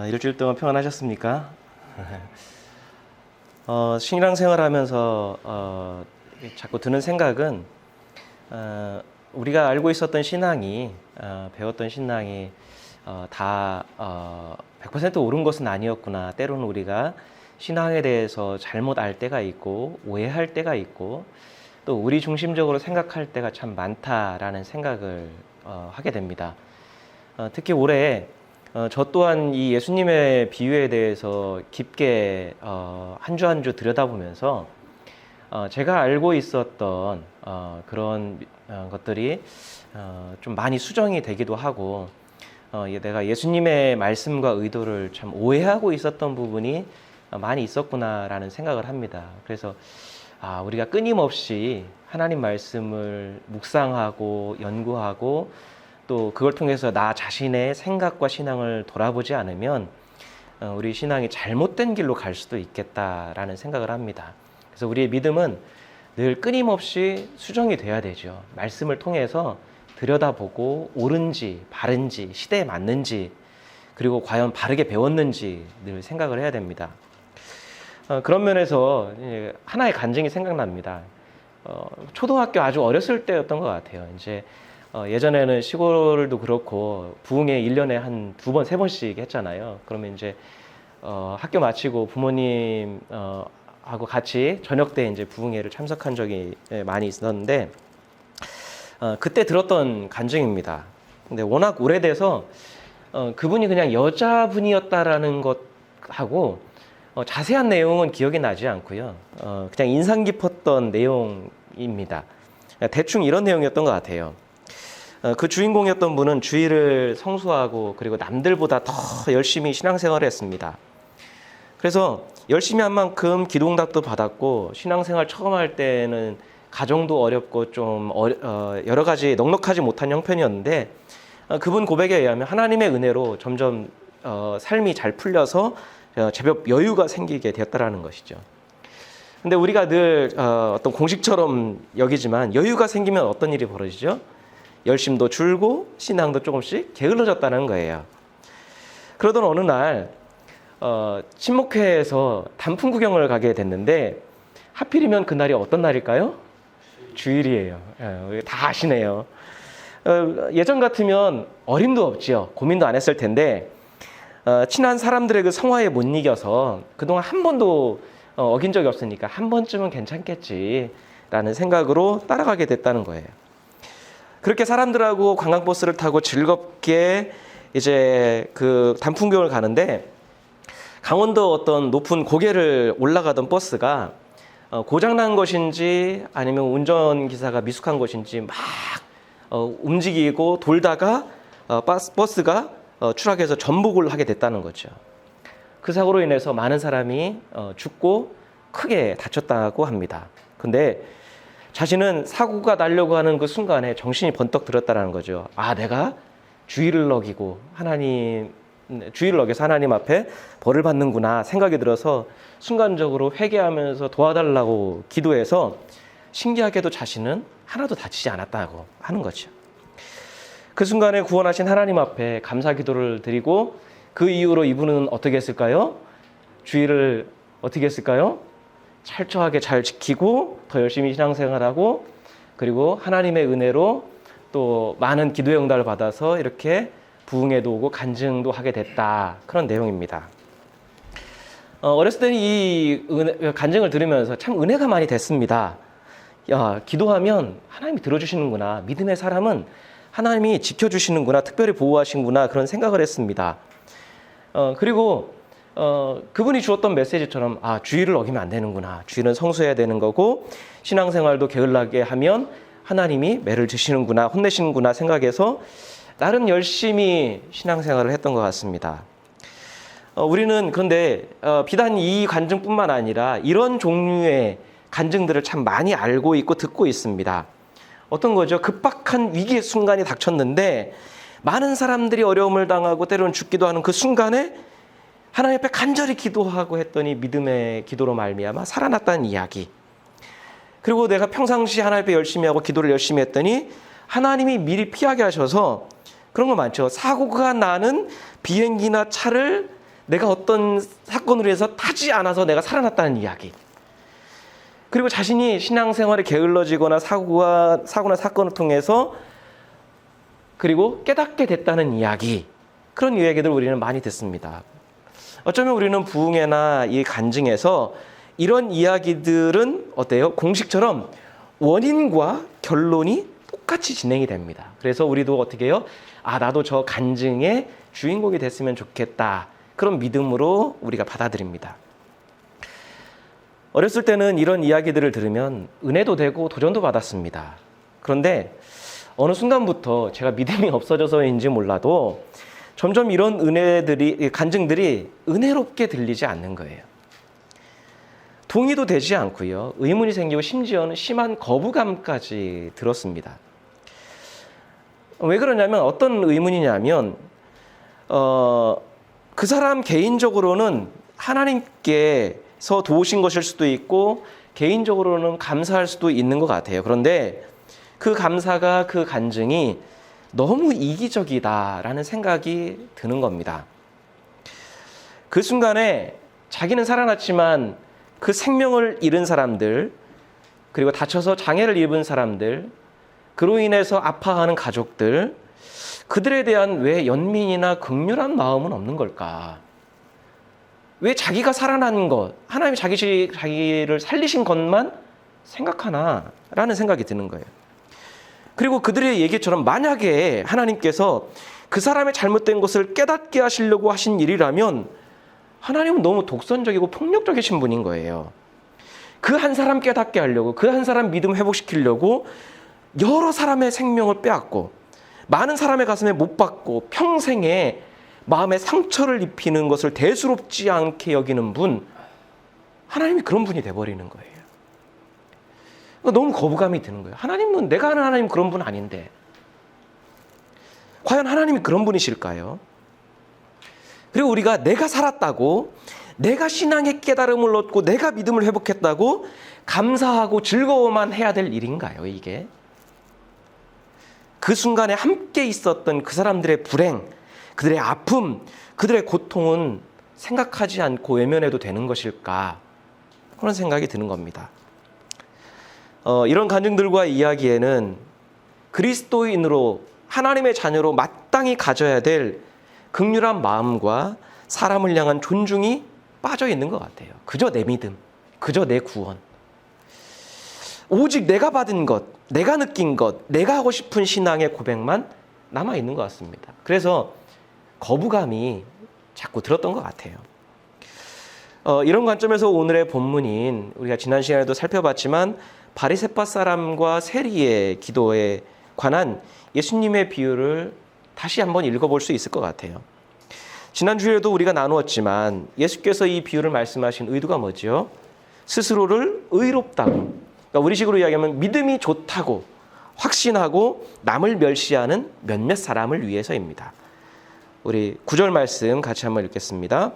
일주일 동안 평안하셨습니까? 신앙생활하면서 자꾸 드는 생각은 우리가 알고 있었던 신앙이 배웠던 신앙이 다 100% 옳은 것은 아니었구나. 때로는 우리가 신앙에 대해서 잘못 알 때가 있고 오해할 때가 있고 또 우리 중심적으로 생각할 때가 참 많다라는 생각을 하게 됩니다. 특히 올해 저 또한 이 예수님의 비유에 대해서 깊게 한 주 한 주 들여다보면서 제가 알고 있었던 그런 것들이 좀 많이 수정이 되기도 하고 내가 예수님의 말씀과 의도를 참 오해하고 있었던 부분이 많이 있었구나라는 생각을 합니다. 그래서 우리가 끊임없이 하나님 말씀을 묵상하고 연구하고 또 그걸 통해서 나 자신의 생각과 신앙을 돌아보지 않으면 우리 신앙이 잘못된 길로 갈 수도 있겠다라는 생각을 합니다. 그래서 우리의 믿음은 늘 끊임없이 수정이 돼야 되죠. 말씀을 통해서 들여다보고 옳은지 바른지 시대에 맞는지 그리고 과연 바르게 배웠는지 늘 생각을 해야 됩니다. 그런 면에서 하나의 간증이 생각납니다. 초등학교 아주 어렸을 때였던 것 같아요. 이제 예전에는 시골도 그렇고 부흥회 1년에 한 2번, 3번씩 했잖아요. 그러면 이제 학교 마치고 부모님 하고 같이 저녁 때 이제 부흥회를 참석한 적이 많이 있었는데 그때 들었던 간증입니다. 근데 워낙 오래돼서 그분이 그냥 여자분이었다라는 것하고 자세한 내용은 기억이 나지 않고요. 그냥 인상 깊었던 내용입니다. 대충 이런 내용이었던 것 같아요. 그 주인공이었던 분은 주일을 성수하고 그리고 남들보다 더 열심히 신앙생활을 했습니다. 그래서 열심히 한 만큼 기도응답도 받았고 신앙생활 처음 할 때는 가정도 어렵고 좀 여러 가지 넉넉하지 못한 형편이었는데 그분 고백에 의하면 하나님의 은혜로 점점 삶이 잘 풀려서 제법 여유가 생기게 되었다라는 것이죠. 근데 우리가 늘 어떤 공식처럼 여기지만 여유가 생기면 어떤 일이 벌어지죠? 열심도 줄고 신앙도 조금씩 게을러졌다는 거예요. 그러던 어느 날 친목회에서 단풍 구경을 가게 됐는데 하필이면 그날이 어떤 날일까요? 주일이에요. 다 아시네요. 예전 같으면 어림도 없지요. 고민도 안 했을 텐데 친한 사람들의 그 성화에 못 이겨서 그동안 한 번도 어긴 적이 없으니까 한 번쯤은 괜찮겠지라는 생각으로 따라가게 됐다는 거예요. 그렇게 사람들하고 관광버스를 타고 즐겁게 이제 그 단풍교를 가는데 강원도 어떤 높은 고개를 올라가던 버스가 고장난 것인지 아니면 운전기사가 미숙한 것인지 막 움직이고 돌다가 버스가 추락해서 전복을 하게 됐다는 거죠. 그 사고로 인해서 많은 사람이 죽고 크게 다쳤다고 합니다. 근데 자신은 사고가 나려고 하는 그 순간에 정신이 번떡 들었다는 거죠. 내가 주의를 어겨서 하나님 앞에 벌을 받는구나 생각이 들어서 순간적으로 회개하면서 도와달라고 기도해서 신기하게도 자신은 하나도 다치지 않았다고 하는 거죠. 그 순간에 구원하신 하나님 앞에 감사 기도를 드리고 그 이후로 이분은 어떻게 했을까요? 주의를 어떻게 했을까요? 철저하게 잘 지키고 더 열심히 신앙생활하고 그리고 하나님의 은혜로 또 많은 기도의 응답을 받아서 이렇게 부흥회도 오고 간증도 하게 됐다. 그런 내용입니다. 어렸을 때는 이 간증을 들으면서 참 은혜가 많이 됐습니다. 기도하면 하나님이 들어주시는구나. 믿음의 사람은 하나님이 지켜주시는구나. 특별히 보호하시는구나. 그런 생각을 했습니다. 그리고 그분이 주었던 메시지처럼 주의를 어기면 안 되는구나. 주의는 성수해야 되는 거고 신앙생활도 게을르게 하면 하나님이 매를 드시는구나. 혼내시는구나 생각해서 나름 열심히 신앙생활을 했던 것 같습니다. 우리는 그런데 비단 이 간증뿐만 아니라 이런 종류의 간증들을 참 많이 알고 있고 듣고 있습니다. 어떤 거죠? 급박한 위기의 순간이 닥쳤는데 많은 사람들이 어려움을 당하고 때로는 죽기도 하는 그 순간에 하나님 앞에 간절히 기도하고 했더니 믿음의 기도로 말미암아 살아났다는 이야기. 그리고 내가 평상시 하나님 앞에 열심히 하고 기도를 열심히 했더니 하나님이 미리 피하게 하셔서 그런 거 많죠. 사고가 나는 비행기나 차를 내가 어떤 사건으로 해서 타지 않아서 내가 살아났다는 이야기. 그리고 자신이 신앙생활에 게을러지거나 사고나 사건을 통해서 그리고 깨닫게 됐다는 이야기. 그런 이야기들 우리는 많이 듣습니다. 어쩌면 우리는 부흥회나 이 간증에서 이런 이야기들은 어때요? 공식처럼 원인과 결론이 똑같이 진행이 됩니다. 그래서 우리도 어떻게 해요? 아, 나도 저 간증의 주인공이 됐으면 좋겠다. 그런 믿음으로 우리가 받아들입니다. 어렸을 때는 이런 이야기들을 들으면 은혜도 되고 도전도 받았습니다. 그런데 어느 순간부터 제가 믿음이 없어져서인지 몰라도 점점 이런 간증들이 은혜롭게 들리지 않는 거예요. 동의도 되지 않고요. 의문이 생기고 심지어는 심한 거부감까지 들었습니다. 왜 그러냐면 어떤 의문이냐면 그 사람 개인적으로는 하나님께서 도우신 것일 수도 있고 개인적으로는 감사할 수도 있는 것 같아요. 그런데 그 감사가 그 간증이 너무 이기적이다라는 생각이 드는 겁니다. 그 순간에 자기는 살아났지만 그 생명을 잃은 사람들, 그리고 다쳐서 장애를 입은 사람들, 그로 인해서 아파하는 가족들, 그들에 대한 왜 연민이나 긍휼한 마음은 없는 걸까? 왜 자기가 살아난 것, 하나님이 자기를 살리신 것만 생각하나? 라는 생각이 드는 거예요. 그리고 그들의 얘기처럼 만약에 하나님께서 그 사람의 잘못된 것을 깨닫게 하시려고 하신 일이라면 하나님은 너무 독선적이고 폭력적이신 분인 거예요. 그 한 사람 깨닫게 하려고, 그 한 사람 믿음 회복시키려고 여러 사람의 생명을 빼앗고 많은 사람의 가슴에 못 박고 평생에 마음에 상처를 입히는 것을 대수롭지 않게 여기는 분, 하나님이 그런 분이 돼버리는 거예요. 너무 거부감이 드는 거예요. 하나님은 내가 아는 하나님 그런 분 아닌데 과연 하나님이 그런 분이실까요? 그리고 우리가 내가 살았다고, 내가 신앙의 깨달음을 얻고 내가 믿음을 회복했다고 감사하고 즐거워만 해야 될 일인가요, 이게? 그 순간에 함께 있었던 그 사람들의 불행, 그들의 아픔, 그들의 고통은 생각하지 않고 외면해도 되는 것일까? 그런 생각이 드는 겁니다. 이런 간증들과 이야기에는 그리스도인으로 하나님의 자녀로 마땅히 가져야 될 긍휼한 마음과 사람을 향한 존중이 빠져 있는 것 같아요. 그저 내 믿음, 그저 내 구원. 오직 내가 받은 것, 내가 느낀 것, 내가 하고 싶은 신앙의 고백만 남아 있는 것 같습니다. 그래서 거부감이 자꾸 들었던 것 같아요. 이런 관점에서 오늘의 본문인 우리가 지난 시간에도 살펴봤지만 바리새파 사람과 세리의 기도에 관한 예수님의 비유를 다시 한번 읽어볼 수 있을 것 같아요. 지난주에도 우리가 나누었지만 예수께서 이 비유를 말씀하신 의도가 뭐죠? 스스로를 의롭다고, 그러니까 우리식으로 이야기하면 믿음이 좋다고 확신하고 남을 멸시하는 몇몇 사람을 위해서입니다. 우리 9절 말씀 같이 한번 읽겠습니다.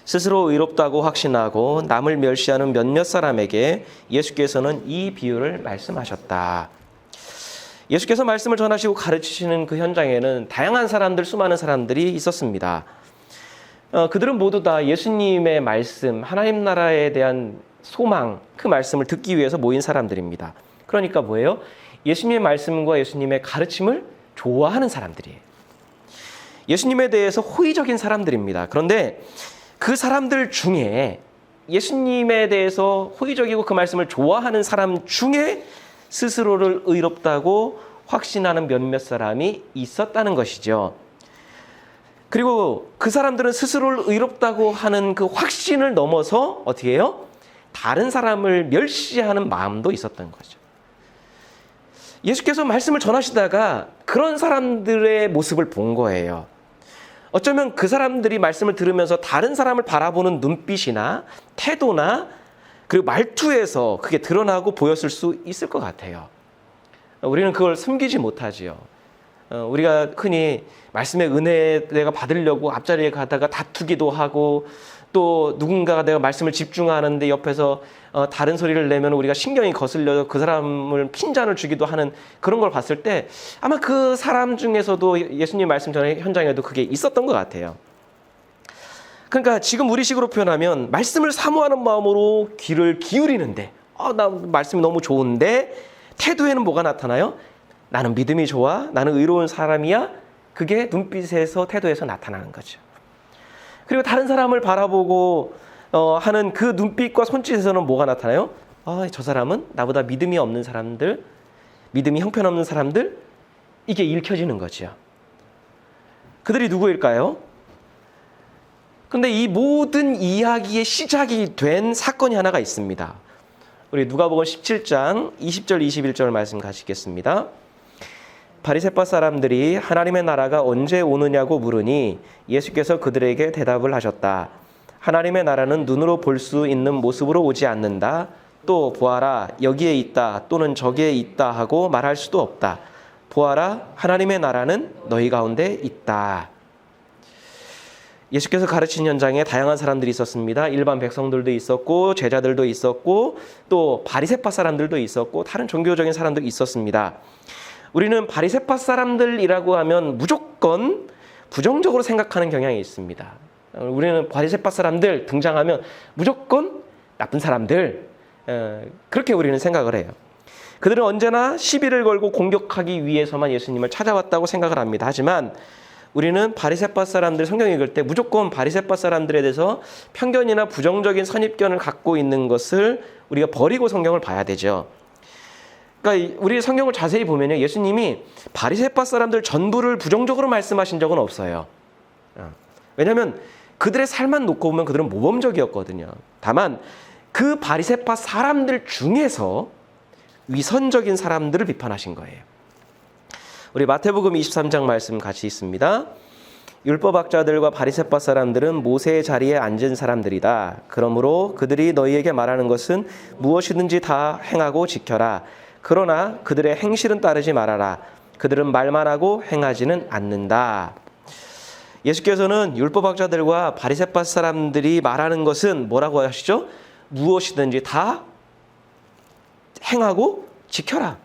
스스로 의롭다고 확신하고 남을 멸시하는 몇몇 사람에게 예수께서는 이 비유를 말씀하셨다. 예수께서 말씀을 전하시고 가르치시는 그 현장에는 다양한 사람들, 수많은 사람들이 있었습니다. 그들은 모두 다 예수님의 말씀, 하나님 나라에 대한 소망, 그 말씀을 듣기 위해서 모인 사람들입니다. 그러니까 뭐예요? 예수님의 말씀과 예수님의 가르침을 좋아하는 사람들이에요. 예수님에 대해서 호의적인 사람들입니다. 그런데 그 사람들 중에 예수님에 대해서 호의적이고 그 말씀을 좋아하는 사람 중에 스스로를 의롭다고 확신하는 몇몇 사람이 있었다는 것이죠. 그리고 그 사람들은 스스로를 의롭다고 하는 그 확신을 넘어서 어떻게 해요? 다른 사람을 멸시하는 마음도 있었던 거죠. 예수께서 말씀을 전하시다가 그런 사람들의 모습을 본 거예요. 어쩌면 그 사람들이 말씀을 들으면서 다른 사람을 바라보는 눈빛이나 태도나 그리고 말투에서 그게 드러나고 보였을 수 있을 것 같아요. 우리는 그걸 숨기지 못하지요. 우리가 흔히 말씀의 은혜 내가 받으려고 앞자리에 가다가 다투기도 하고 또 누군가가 내가 말씀을 집중하는데 옆에서 다른 소리를 내면 우리가 신경이 거슬려서 그 사람을 핀잔을 주기도 하는 그런 걸 봤을 때 아마 그 사람 중에서도 예수님 말씀 전에 현장에도 그게 있었던 것 같아요. 그러니까 지금 우리식으로 표현하면 말씀을 사모하는 마음으로 귀를 기울이는데 나 말씀이 너무 좋은데 태도에는 뭐가 나타나요? 나는 믿음이 좋아, 나는 의로운 사람이야. 그게 눈빛에서 태도에서 나타나는 거죠. 그리고 다른 사람을 바라보고 하는 그 눈빛과 손짓에서는 뭐가 나타나요? 저 사람은 나보다 믿음이 없는 사람들, 믿음이 형편없는 사람들, 이게 읽혀지는 거죠. 그들이 누구일까요? 근데 이 모든 이야기의 시작이 된 사건이 하나가 있습니다. 우리 누가복음 17장 20절 21절 말씀 가시겠습니다. 바리새파 사람들이 하나님의 나라가 언제 오느냐고 물으니 예수께서 그들에게 대답을 하셨다. 하나님의 나라는 눈으로 볼 수 있는 모습으로 오지 않는다. 또 보아라 여기에 있다 또는 저기에 있다 하고 말할 수도 없다. 보아라 하나님의 나라는 너희 가운데 있다. 예수께서 가르친 현장에 다양한 사람들이 있었습니다. 일반 백성들도 있었고 제자들도 있었고 또 바리새파 사람들도 있었고 다른 종교적인 사람도 있었습니다. 우리는 바리새파 사람들이라고 하면 무조건 부정적으로 생각하는 경향이 있습니다. 우리는 바리새파 사람들 등장하면 무조건 나쁜 사람들 그렇게 우리는 생각을 해요. 그들은 언제나 시비를 걸고 공격하기 위해서만 예수님을 찾아왔다고 생각을 합니다. 하지만 우리는 바리새파 사람들 성경 읽을 때 무조건 바리새파 사람들에 대해서 편견이나 부정적인 선입견을 갖고 있는 것을 우리가 버리고 성경을 봐야 되죠. 그러니까 우리 성경을 자세히 보면요, 예수님이 바리새파 사람들 전부를 부정적으로 말씀하신 적은 없어요. 왜냐하면 그들의 삶만 놓고 보면 그들은 모범적이었거든요. 다만 그 바리새파 사람들 중에서 위선적인 사람들을 비판하신 거예요. 우리 마태복음 23장 말씀 같이 있습니다. 율법학자들과 바리새파 사람들은 모세의 자리에 앉은 사람들이다. 그러므로 그들이 너희에게 말하는 것은 무엇이든지 다 행하고 지켜라. 그러나 그들의 행실은 따르지 말아라. 그들은 말만 하고 행하지는 않는다. 예수께서는 율법학자들과 바리새파 사람들이 말하는 것은 뭐라고 하시죠? 무엇이든지 다 행하고 지켜라.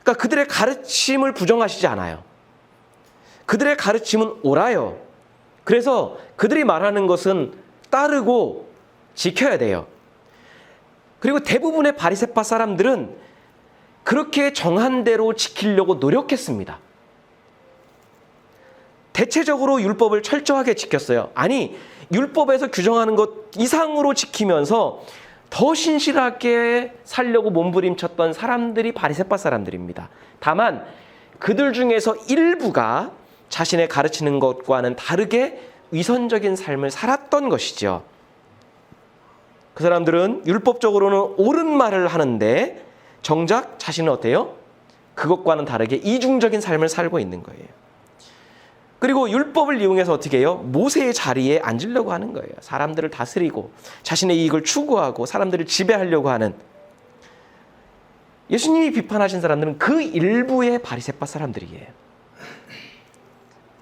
그러니까 그들의 가르침을 부정하시지 않아요. 그들의 가르침은 옳아요. 그래서 그들이 말하는 것은 따르고 지켜야 돼요. 그리고 대부분의 바리새파 사람들은 그렇게 정한 대로 지키려고 노력했습니다. 대체적으로 율법을 철저하게 지켰어요. 아니, 율법에서 규정하는 것 이상으로 지키면서 더 신실하게 살려고 몸부림쳤던 사람들이 바리새파 사람들입니다. 다만 그들 중에서 일부가 자신의 가르치는 것과는 다르게 위선적인 삶을 살았던 것이죠. 그 사람들은 율법적으로는 옳은 말을 하는데 정작 자신은 어때요? 그것과는 다르게 이중적인 삶을 살고 있는 거예요. 그리고 율법을 이용해서 어떻게 해요? 모세의 자리에 앉으려고 하는 거예요. 사람들을 다스리고 자신의 이익을 추구하고 사람들을 지배하려고 하는. 예수님이 비판하신 사람들은 그 일부의 바리새파 사람들이에요.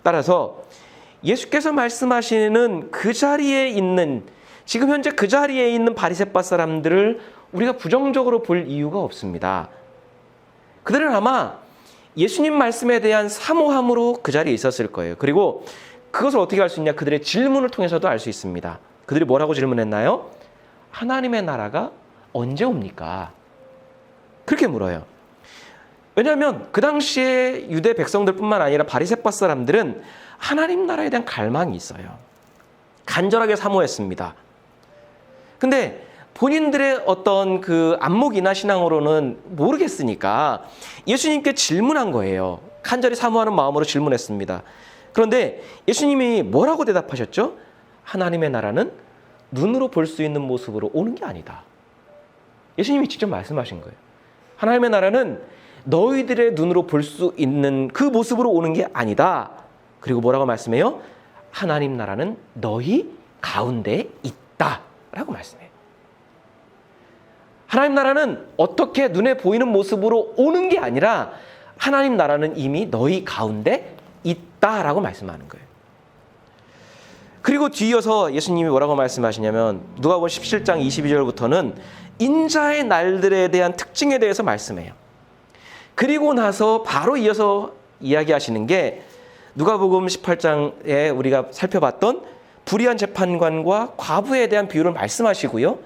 따라서 예수께서 말씀하시는 그 자리에 있는, 지금 현재 그 자리에 있는 바리새파 사람들을 우리가 부정적으로 볼 이유가 없습니다. 그들은 아마 예수님 말씀에 대한 사모함으로 그 자리에 있었을 거예요. 그리고 그것을 어떻게 알 수 있냐? 그들의 질문을 통해서도 알 수 있습니다. 그들이 뭐라고 질문했나요? 하나님의 나라가 언제 옵니까? 그렇게 물어요. 왜냐하면 그 당시에 유대 백성들뿐만 아니라 바리새파 사람들은 하나님 나라에 대한 갈망이 있어요. 간절하게 사모했습니다. 근데 본인들의 어떤 그 안목이나 신앙으로는 모르겠으니까 예수님께 질문한 거예요. 간절히 사모하는 마음으로 질문했습니다. 그런데 예수님이 뭐라고 대답하셨죠? 하나님의 나라는 눈으로 볼 수 있는 모습으로 오는 게 아니다. 예수님이 직접 말씀하신 거예요. 하나님의 나라는 너희들의 눈으로 볼 수 있는 그 모습으로 오는 게 아니다. 그리고 뭐라고 말씀해요? 하나님 나라는 너희 가운데 있다. 라고 말씀해요. 하나님 나라는 어떻게 눈에 보이는 모습으로 오는 게 아니라 하나님 나라는 이미 너희 가운데 있다라고 말씀하는 거예요. 그리고 뒤이어서 예수님이 뭐라고 말씀하시냐면 누가복음 17장 22절부터는 인자의 날들에 대한 특징에 대해서 말씀해요. 그리고 나서 바로 이어서 이야기하시는 게 누가복음 18장에 우리가 살펴봤던 불의한 재판관과 과부에 대한 비유를 말씀하시고요.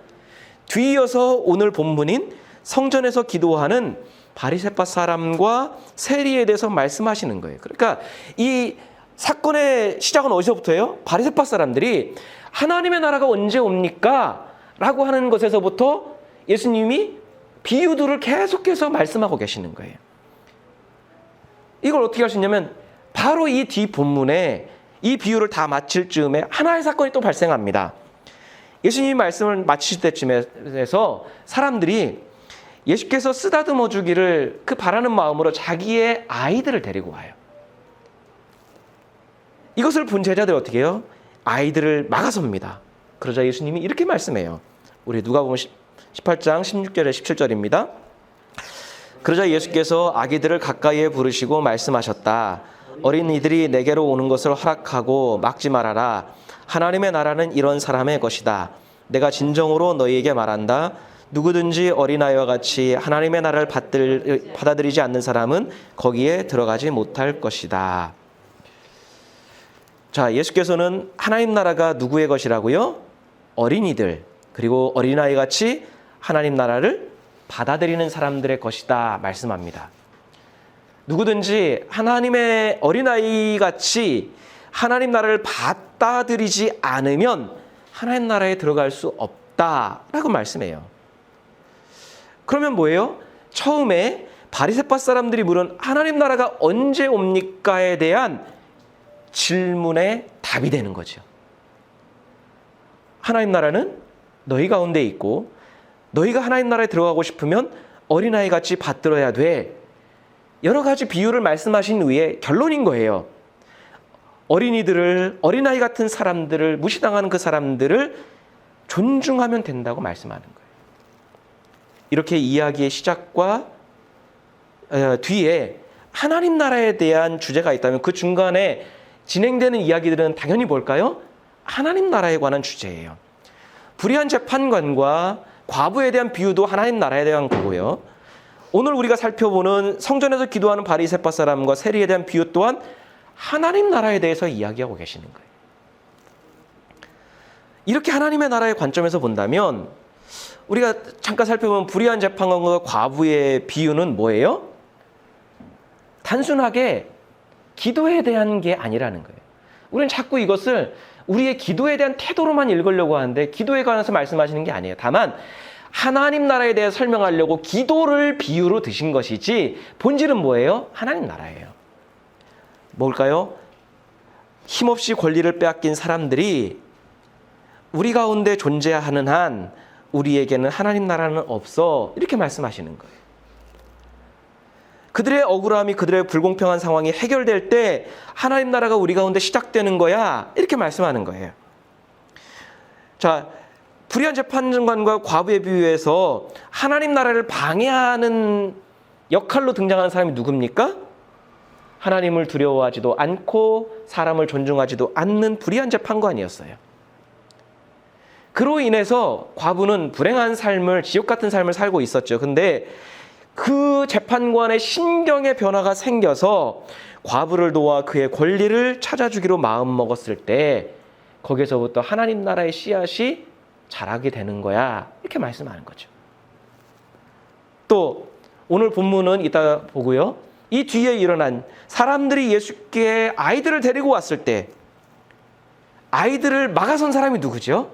뒤이어서 오늘 본문인 성전에서 기도하는 바리새파 사람과 세리에 대해서 말씀하시는 거예요. 그러니까 이 사건의 시작은 어디서부터예요? 바리새파 사람들이 하나님의 나라가 언제 옵니까? 라고 하는 것에서부터 예수님이 비유들을 계속해서 말씀하고 계시는 거예요. 이걸 어떻게 할 수 있냐면 바로 이 뒤 본문에 이 비유를 다 마칠 즈음에 하나의 사건이 또 발생합니다. 예수님이 말씀을 마치실 때쯤에서 사람들이 예수께서 쓰다듬어 주기를 그 바라는 마음으로 자기의 아이들을 데리고 와요. 이것을 본 제자들이 어떻게 해요? 아이들을 막아섭니다. 그러자 예수님이 이렇게 말씀해요. 우리 누가복음 18장 16절에 17절입니다. 그러자 예수께서 아기들을 가까이에 부르시고 말씀하셨다. 어린이들이 내게로 오는 것을 허락하고 막지 말아라. 하나님의 나라는 이런 사람의 것이다. 내가 진정으로 너희에게 말한다. 누구든지 어린아이와 같이 하나님의 나라를 받아들이지 않는 사람은 거기에 들어가지 못할 것이다. 자, 예수께서는 하나님 나라가 누구의 것이라고요? 어린이들, 그리고 어린아이 같이 하나님 나라를 받아들이는 사람들의 것이다 말씀합니다. 누구든지 하나님의 어린아이 같이 하나님 나라를 받아들이지 않으면 하나님 나라에 들어갈 수 없다라고 말씀해요. 그러면 뭐예요? 처음에 바리새파 사람들이 물은 하나님 나라가 언제 옵니까에 대한 질문에 답이 되는 거죠. 하나님 나라는 너희 가운데 있고 너희가 하나님 나라에 들어가고 싶으면 어린아이 같이 받들어야 돼. 여러 가지 비유를 말씀하신 후에 결론인 거예요. 어린아이 같은 사람들을 무시당하는 그 사람들을 존중하면 된다고 말씀하는 거예요. 이렇게 이야기의 시작과 뒤에 하나님 나라에 대한 주제가 있다면 그 중간에 진행되는 이야기들은 당연히 뭘까요? 하나님 나라에 관한 주제예요. 불의한 재판관과 과부에 대한 비유도 하나님 나라에 대한 거고요. 오늘 우리가 살펴보는 성전에서 기도하는 바리새파 사람과 세리에 대한 비유 또한 하나님 나라에 대해서 이야기하고 계시는 거예요. 이렇게 하나님의 나라의 관점에서 본다면 우리가 잠깐 살펴보면 불의한 재판관과 과부의 비유는 뭐예요? 단순하게 기도에 대한 게 아니라는 거예요. 우리는 자꾸 이것을 우리의 기도에 대한 태도로만 읽으려고 하는데 기도에 관해서 말씀하시는 게 아니에요. 다만 하나님 나라에 대해 설명하려고 기도를 비유로 드신 것이지 본질은 뭐예요? 하나님 나라예요. 뭘까요? 힘없이 권리를 빼앗긴 사람들이 우리 가운데 존재하는 한 우리에게는 하나님 나라는 없어. 이렇게 말씀하시는 거예요. 그들의 억울함이, 그들의 불공평한 상황이 해결될 때 하나님 나라가 우리 가운데 시작되는 거야. 이렇게 말씀하는 거예요. 자, 불의한 재판관과 과부의 비유에서 하나님 나라를 방해하는 역할로 등장하는 사람이 누굽니까? 하나님을 두려워하지도 않고 사람을 존중하지도 않는 불의한 재판관이었어요. 그로 인해서 과부는 불행한 삶을, 지옥 같은 삶을 살고 있었죠. 근데 그 재판관의 심경의 변화가 생겨서 과부를 도와 그의 권리를 찾아주기로 마음먹었을 때 거기서부터 하나님 나라의 씨앗이 자라게 되는 거야. 이렇게 말씀하는 거죠. 또 오늘 본문은 이따 보고요. 이 뒤에 일어난 사람들이 예수께 아이들을 데리고 왔을 때 아이들을 막아선 사람이 누구죠?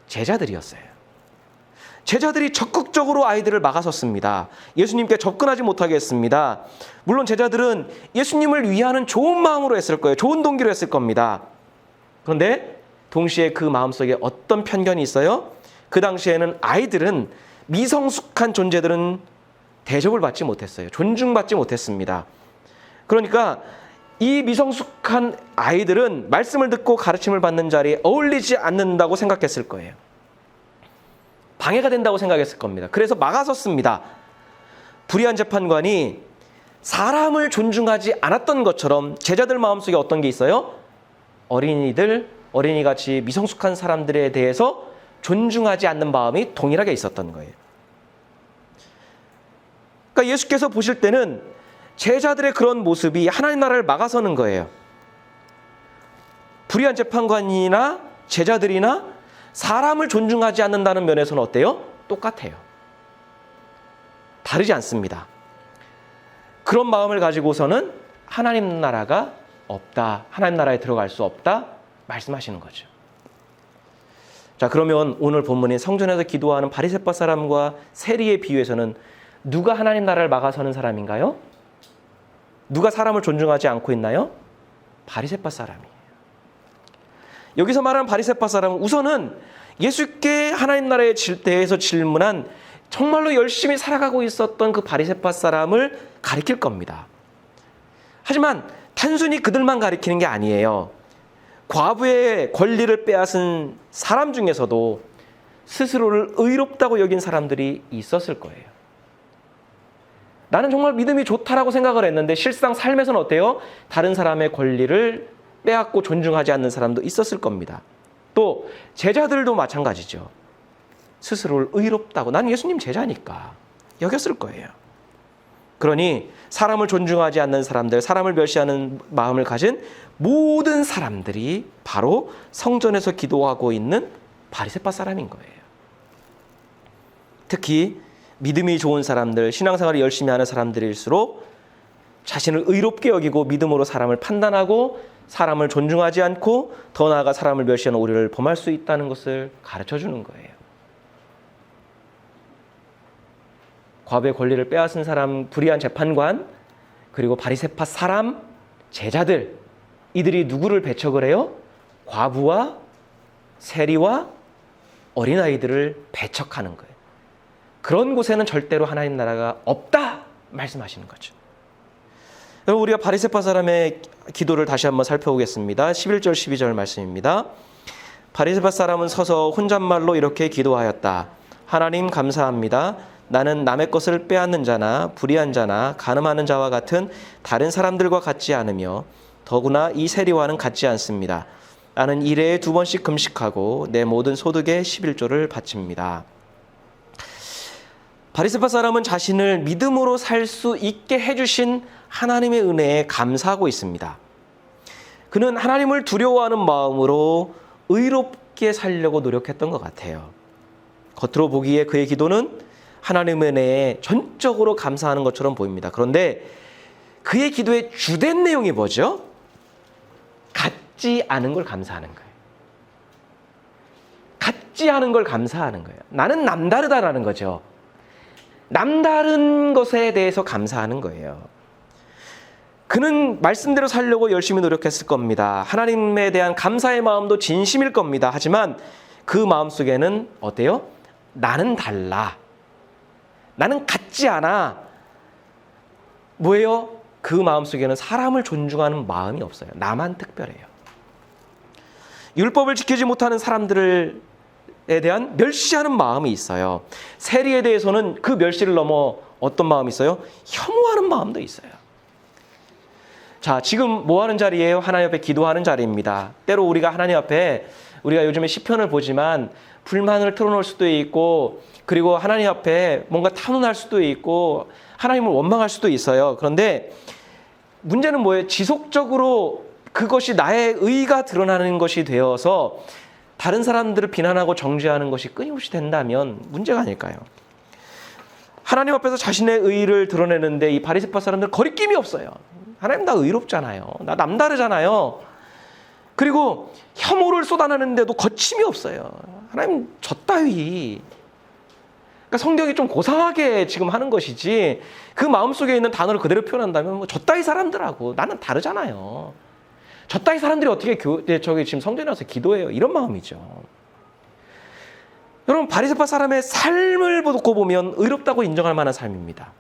제자들이었어요. 제자들이 적극적으로 아이들을 막아섰습니다. 예수님께 접근하지 못하게 했습니다. 물론 제자들은 예수님을 위하는 좋은 마음으로 했을 거예요. 좋은 동기로 했을 겁니다. 그런데 동시에 그 마음속에 어떤 편견이 있어요? 그 당시에는 아이들은 미성숙한 존재들은 대접을 받지 못했어요. 존중받지 못했습니다. 그러니까 이 미성숙한 아이들은 말씀을 듣고 가르침을 받는 자리에 어울리지 않는다고 생각했을 거예요. 방해가 된다고 생각했을 겁니다. 그래서 막아섰습니다. 불의한 재판관이 사람을 존중하지 않았던 것처럼 제자들 마음속에 어떤 게 있어요? 어린이같이 미성숙한 사람들에 대해서 존중하지 않는 마음이 동일하게 있었던 거예요. 그러니까 예수께서 보실 때는 제자들의 그런 모습이 하나님 나라를 막아서는 거예요. 불의한 재판관이나 제자들이나 사람을 존중하지 않는다는 면에서는 어때요? 똑같아요. 다르지 않습니다. 그런 마음을 가지고서는 하나님 나라가 없다, 하나님 나라에 들어갈 수 없다 말씀하시는 거죠. 자, 그러면 오늘 본문인 성전에서 기도하는 바리새파 사람과 세리의 비유에서는 누가 하나님 나라를 막아서는 사람인가요? 누가 사람을 존중하지 않고 있나요? 바리새파 사람이에요. 여기서 말하는 바리새파 사람은 우선은 예수께 하나님 나라에 대해서 질문한 정말로 열심히 살아가고 있었던 그 바리새파 사람을 가리킬 겁니다. 하지만 단순히 그들만 가리키는 게 아니에요. 과부의 권리를 빼앗은 사람 중에서도 스스로를 의롭다고 여긴 사람들이 있었을 거예요. 나는 정말 믿음이 좋다라고 생각을 했는데 실상 삶에서는 어때요? 다른 사람의 권리를 빼앗고 존중하지 않는 사람도 있었을 겁니다. 또 제자들도 마찬가지죠. 스스로를 의롭다고, 난 예수님 제자니까 여겼을 거예요. 그러니 사람을 존중하지 않는 사람들, 사람을 멸시하는 마음을 가진 모든 사람들이 바로 성전에서 기도하고 있는 바리새파 사람인 거예요. 특히 믿음이 좋은 사람들, 신앙생활을 열심히 하는 사람들일수록 자신을 의롭게 여기고 믿음으로 사람을 판단하고 사람을 존중하지 않고 더 나아가 사람을 멸시하는 오류를 범할 수 있다는 것을 가르쳐 주는 거예요. 과부의 권리를 빼앗은 사람, 불의한 재판관, 그리고 바리새파 사람, 제자들, 이들이 누구를 배척을 해요? 과부와 세리와 어린아이들을 배척하는 거예요. 그런 곳에는 절대로 하나님 나라가 없다 말씀하시는 거죠. 여러분, 우리가 바리새파 사람의 기도를 다시 한번 살펴보겠습니다. 11절 12절 말씀입니다. 바리새파 사람은 서서 혼잣말로 이렇게 기도하였다. 하나님 감사합니다. 나는 남의 것을 빼앗는 자나 불의한 자나 간음하는 자와 같은 다른 사람들과 같지 않으며 더구나 이 세리와는 같지 않습니다. 나는 1회에 2번씩 금식하고 내 모든 소득의 11조를 바칩니다. 바리새파 사람은 자신을 믿음으로 살 수 있게 해주신 하나님의 은혜에 감사하고 있습니다. 그는 하나님을 두려워하는 마음으로 의롭게 살려고 노력했던 것 같아요. 겉으로 보기에 그의 기도는 하나님의 은혜에 전적으로 감사하는 것처럼 보입니다. 그런데 그의 기도의 주된 내용이 뭐죠? 같지 않은 걸 감사하는 거예요. 같지 않은 걸 감사하는 거예요. 나는 남다르다라는 거죠. 남다른 것에 대해서 감사하는 거예요. 그는 말씀대로 살려고 열심히 노력했을 겁니다. 하나님에 대한 감사의 마음도 진심일 겁니다. 하지만 그 마음속에는 어때요? 나는 달라. 나는 같지 않아. 뭐예요? 그 마음속에는 사람을 존중하는 마음이 없어요. 나만 특별해요. 율법을 지키지 못하는 사람들에 대한 멸시하는 마음이 있어요. 세리에 대해서는 그 멸시를 넘어 어떤 마음이 있어요? 혐오하는 마음도 있어요. 자, 지금 뭐 하는 자리예요? 하나님 앞에 기도하는 자리입니다. 때로 우리가 하나님 앞에, 우리가 요즘에 시편을 보지만 불만을 털어놓을 수도 있고, 그리고 하나님 앞에 뭔가 탄원할 수도 있고 하나님을 원망할 수도 있어요. 그런데 문제는 뭐예요? 지속적으로 그것이 나의 의가 드러나는 것이 되어서 다른 사람들을 비난하고 정죄하는 것이 끊임없이 된다면 문제가 아닐까요? 하나님 앞에서 자신의 의를 드러내는데 이 바리새파 사람들은 거리낌이 없어요. 하나님, 나 의롭잖아요. 나 남다르잖아요. 그리고 혐오를 쏟아내는데도 거침이 없어요. 하나님, 저 따위. 그러니까 성경이 좀 고상하게 지금 하는 것이지 그 마음속에 있는 단어를 그대로 표현한다면 뭐 저 따위 사람들하고 나는 다르잖아요. 저 따위 사람들이 어떻게 저기 지금 성전에 와서 기도해요. 이런 마음이죠. 여러분, 바리새파 사람의 삶을 보고 보면 의롭다고 인정할 만한 삶입니다.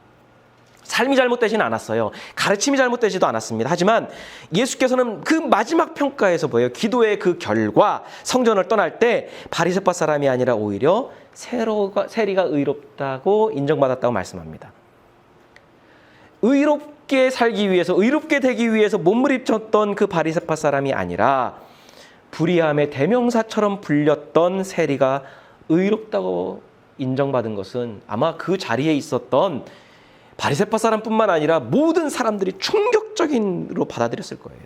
삶이 잘못되지는 않았어요. 가르침이 잘못되지도 않았습니다. 하지만 예수께서는 그 마지막 평가에서 뭐예요? 기도의 그 결과, 성전을 떠날 때 바리새파 사람이 아니라 오히려 세리가 의롭다고 인정받았다고 말씀합니다. 의롭게 살기 위해서, 의롭게 되기 위해서 몸부림쳤던 그 바리새파 사람이 아니라 불의함의 대명사처럼 불렸던 세리가 의롭다고 인정받은 것은 아마 그 자리에 있었던 바리새파 사람뿐만 아니라 모든 사람들이 충격적인으로 받아들였을 거예요.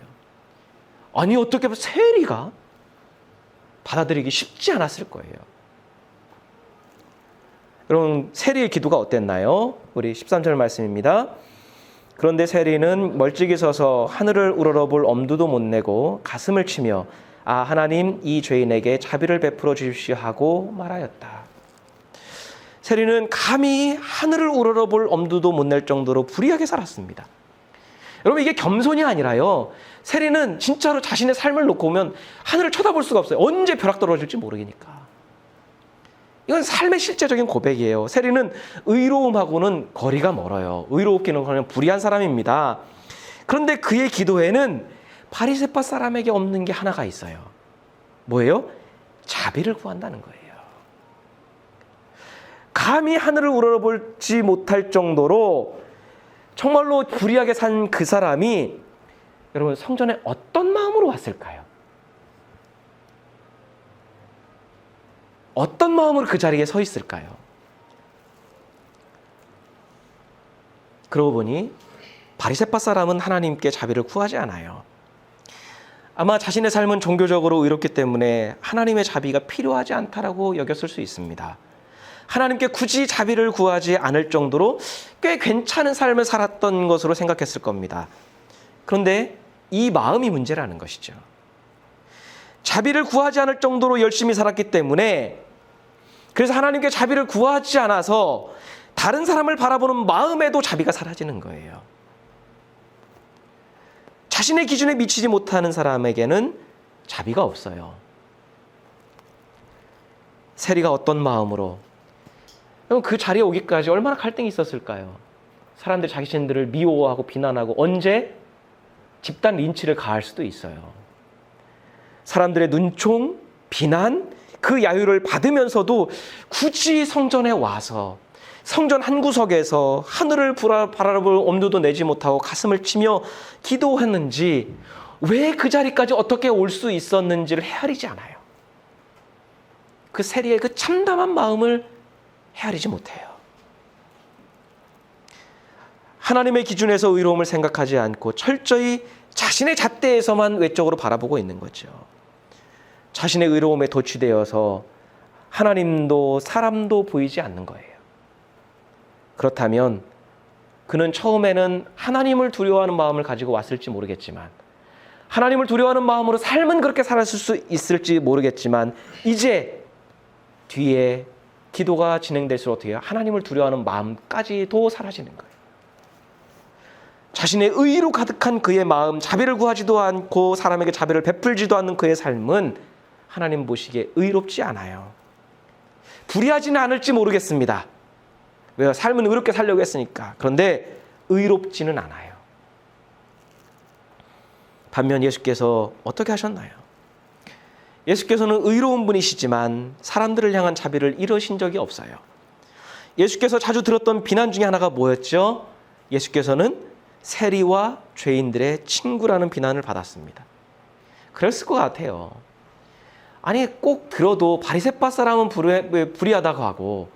아니, 어떻게 세리가 받아들이기 쉽지 않았을 거예요. 여러분, 세리의 기도가 어땠나요? 우리 13절 말씀입니다. 그런데 세리는 멀찍이 서서 하늘을 우러러볼 엄두도 못 내고 가슴을 치며 아, 하나님, 이 죄인에게 자비를 베풀어 주십시오 하고 말하였다. 세리는 감히 하늘을 우러러볼 엄두도 못 낼 정도로 불의하게 살았습니다. 여러분, 이게 겸손이 아니라요, 세리는 진짜로 자신의 삶을 놓고 보면 하늘을 쳐다볼 수가 없어요. 언제 벼락 떨어질지 모르니까. 이건 삶의 실제적인 고백이에요. 세리는 의로움하고는 거리가 멀어요. 의롭기는 그냥 불의한 사람입니다. 그런데 그의 기도에는 바리새파 사람에게 없는 게 하나가 있어요. 뭐예요? 자비를 구한다는 거예요. 감히 하늘을 우러러보지 못할 정도로 정말로 불의하게 산 그 사람이 여러분 성전에 어떤 마음으로 왔을까요? 어떤 마음으로 그 자리에 서 있을까요? 그러고 보니 바리새파 사람은 하나님께 자비를 구하지 않아요. 아마 자신의 삶은 종교적으로 의롭기 때문에 하나님의 자비가 필요하지 않다라고 여겼을 수 있습니다. 하나님께 굳이 자비를 구하지 않을 정도로 꽤 괜찮은 삶을 살았던 것으로 생각했을 겁니다. 그런데 이 마음이 문제라는 것이죠. 자비를 구하지 않을 정도로 열심히 살았기 때문에, 그래서 하나님께 자비를 구하지 않아서 다른 사람을 바라보는 마음에도 자비가 사라지는 거예요. 자신의 기준에 미치지 못하는 사람에게는 자비가 없어요. 세리가 어떤 마음으로 그 자리에 오기까지 얼마나 갈등이 있었을까요? 사람들이 자신들을 미워하고 비난하고 언제 집단 린치를 가할 수도 있어요. 사람들의 눈총, 비난, 그 야유를 받으면서도 굳이 성전에 와서 성전 한 구석에서 하늘을 바라볼 엄두도 내지 못하고 가슴을 치며 기도했는지, 왜 그 자리까지 어떻게 올 수 있었는지를 헤아리지 않아요. 그 세리의 그 참담한 마음을 헤아리지 못해요. 하나님의 기준에서 의로움을 생각하지 않고 철저히 자신의 잣대에서만 외적으로 바라보고 있는 거죠. 자신의 의로움에 도취되어서 하나님도 사람도 보이지 않는 거예요. 그렇다면 그는 처음에는 하나님을 두려워하는 마음을 가지고 왔을지 모르겠지만, 하나님을 두려워하는 마음으로 삶은 그렇게 살았을 수 있을지 모르겠지만, 이제 뒤에 기도가 진행될수록 어떻게 해요? 하나님을 두려워하는 마음까지도 사라지는 거예요. 자신의 의로 가득한 그의 마음, 자비를 구하지도 않고 사람에게 자비를 베풀지도 않는 그의 삶은 하나님 보시기에 의롭지 않아요. 불의하지는 않을지 모르겠습니다. 왜요? 삶은 의롭게 살려고 했으니까. 그런데 의롭지는 않아요. 반면 예수께서 어떻게 하셨나요? 예수께서는 의로운 분이시지만 사람들을 향한 자비를 이루신 적이 없어요. 예수께서 자주 들었던 비난 중에 하나가 뭐였죠? 예수께서는 세리와 죄인들의 친구라는 비난을 받았습니다. 그랬을 것 같아요. 아니, 꼭 들어도 바리새파 사람은 불의하다고 하고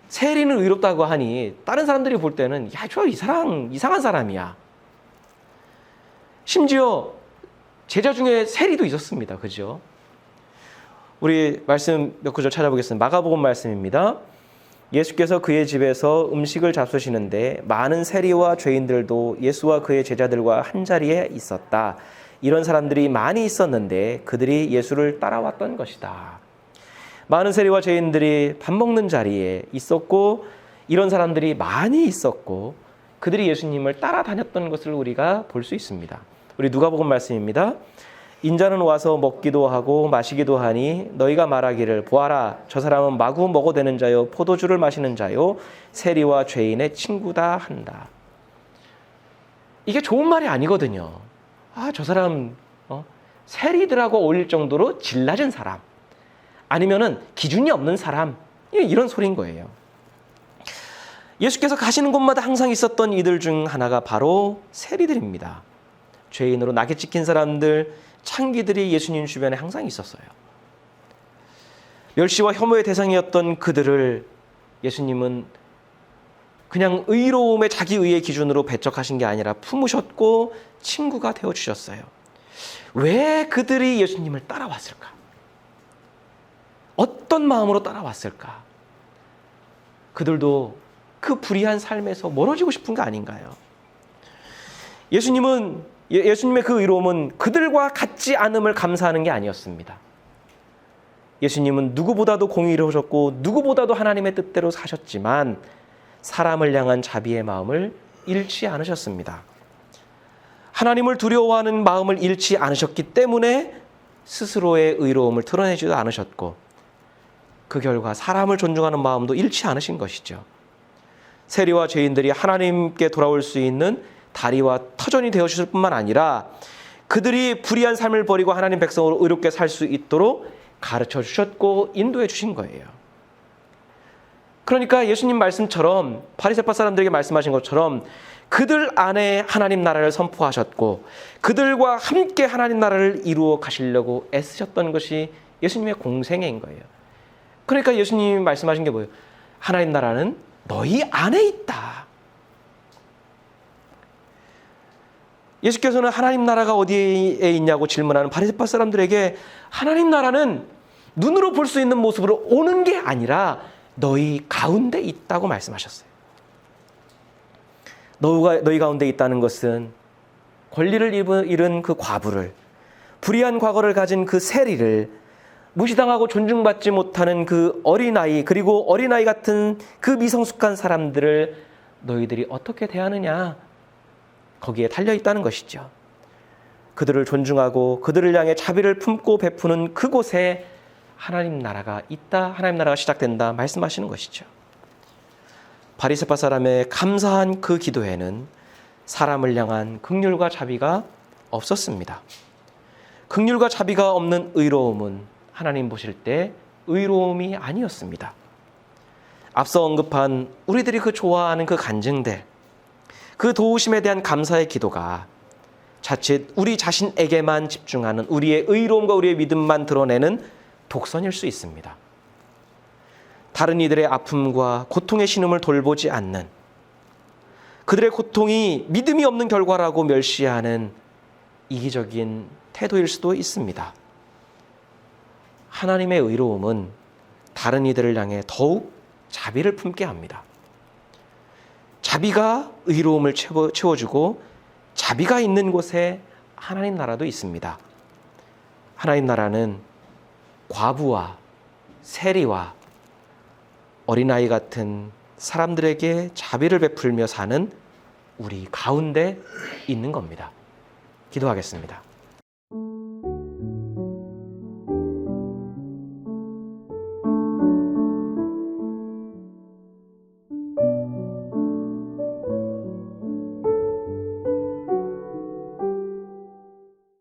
세리는 의롭다고 하니 다른 사람들이 볼 때는 야, 저 이상한 사람이야. 심지어 제자 중에 세리도 있었습니다. 그죠? 우리 말씀 몇 구절 찾아보겠습니다. 마가복음 말씀입니다. 예수께서 그의 집에서 음식을 잡수시는데 많은 세리와 죄인들도 예수와 그의 제자들과 한자리에 있었다. 이런 사람들이 많이 있었는데 그들이 예수를 따라왔던 것이다. 많은 세리와 죄인들이 밥 먹는 자리에 있었고, 이런 사람들이 많이 있었고, 그들이 예수님을 따라다녔던 것을 우리가 볼 수 있습니다. 우리 누가복음 말씀입니다. 인자는 와서 먹기도 하고 마시기도 하니 너희가 말하기를 보아라, 저 사람은 마구 먹어대는 자요 포도주를 마시는 자요 세리와 죄인의 친구다 한다. 이게 좋은 말이 아니거든요. 아, 저 사람 세리들하고 어울릴 정도로 질 낮은 사람, 아니면은 기준이 없는 사람, 이런 소리인 거예요. 예수께서 가시는 곳마다 항상 있었던 이들 중 하나가 바로 세리들입니다. 죄인으로 낙에 찍힌 사람들, 창기들이 예수님 주변에 항상 있었어요. 멸시와 혐오의 대상이었던 그들을 예수님은 그냥 의로움의 자기 의의 기준으로 배척하신 게 아니라 품으셨고 친구가 되어주셨어요. 왜 그들이 예수님을 따라왔을까? 어떤 마음으로 따라왔을까? 그들도 그 불의한 삶에서 멀어지고 싶은 거 아닌가요? 예수님의 그 의로움은 그들과 같지 않음을 감사하는 게 아니었습니다. 예수님은 누구보다도 공의로우셨고 누구보다도 하나님의 뜻대로 사셨지만 사람을 향한 자비의 마음을 잃지 않으셨습니다. 하나님을 두려워하는 마음을 잃지 않으셨기 때문에 스스로의 의로움을 드러내지도 않으셨고 그 결과 사람을 존중하는 마음도 잃지 않으신 것이죠. 세리와 죄인들이 하나님께 돌아올 수 있는 다리와 터전이 되어주실 뿐만 아니라 그들이 불의한 삶을 버리고 하나님 백성으로 의롭게 살 수 있도록 가르쳐 주셨고 인도해 주신 거예요. 그러니까 예수님 말씀처럼 바리새파 사람들에게 말씀하신 것처럼 그들 안에 하나님 나라를 선포하셨고 그들과 함께 하나님 나라를 이루어 가시려고 애쓰셨던 것이 예수님의 공생애인 거예요. 그러니까 예수님이 말씀하신 게 뭐예요? 하나님 나라는 너희 안에 있다. 예수께서는 하나님 나라가 어디에 있냐고 질문하는 바리새파 사람들에게 하나님 나라는 눈으로 볼 수 있는 모습으로 오는 게 아니라 너희 가운데 있다고 말씀하셨어요. 너희 가운데 있다는 것은 권리를 잃은 그 과부를, 불의한 과거를 가진 그 세리를, 무시당하고 존중받지 못하는 그 어린아이, 그리고 어린아이 같은 그 미성숙한 사람들을 너희들이 어떻게 대하느냐, 거기에 달려 있다는 것이죠. 그들을 존중하고 그들을 향해 자비를 품고 베푸는 그곳에 하나님 나라가 있다, 하나님 나라가 시작된다 말씀하시는 것이죠. 바리새파 사람의 감사한 그 기도에는 사람을 향한 긍휼과 자비가 없었습니다. 긍휼과 자비가 없는 의로움은 하나님 보실 때 의로움이 아니었습니다. 앞서 언급한 우리들이 그 좋아하는 그 간증들, 그 도우심에 대한 감사의 기도가 자칫 우리 자신에게만 집중하는 우리의 의로움과 우리의 믿음만 드러내는 독선일 수 있습니다. 다른 이들의 아픔과 고통의 신음을 돌보지 않는, 그들의 고통이 믿음이 없는 결과라고 멸시하는 이기적인 태도일 수도 있습니다. 하나님의 의로움은 다른 이들을 향해 더욱 자비를 품게 합니다. 자비가 의로움을 채워주고 자비가 있는 곳에 하나님 나라도 있습니다. 하나님 나라는 과부와 세리와 어린아이 같은 사람들에게 자비를 베풀며 사는 우리 가운데 있는 겁니다. 기도하겠습니다.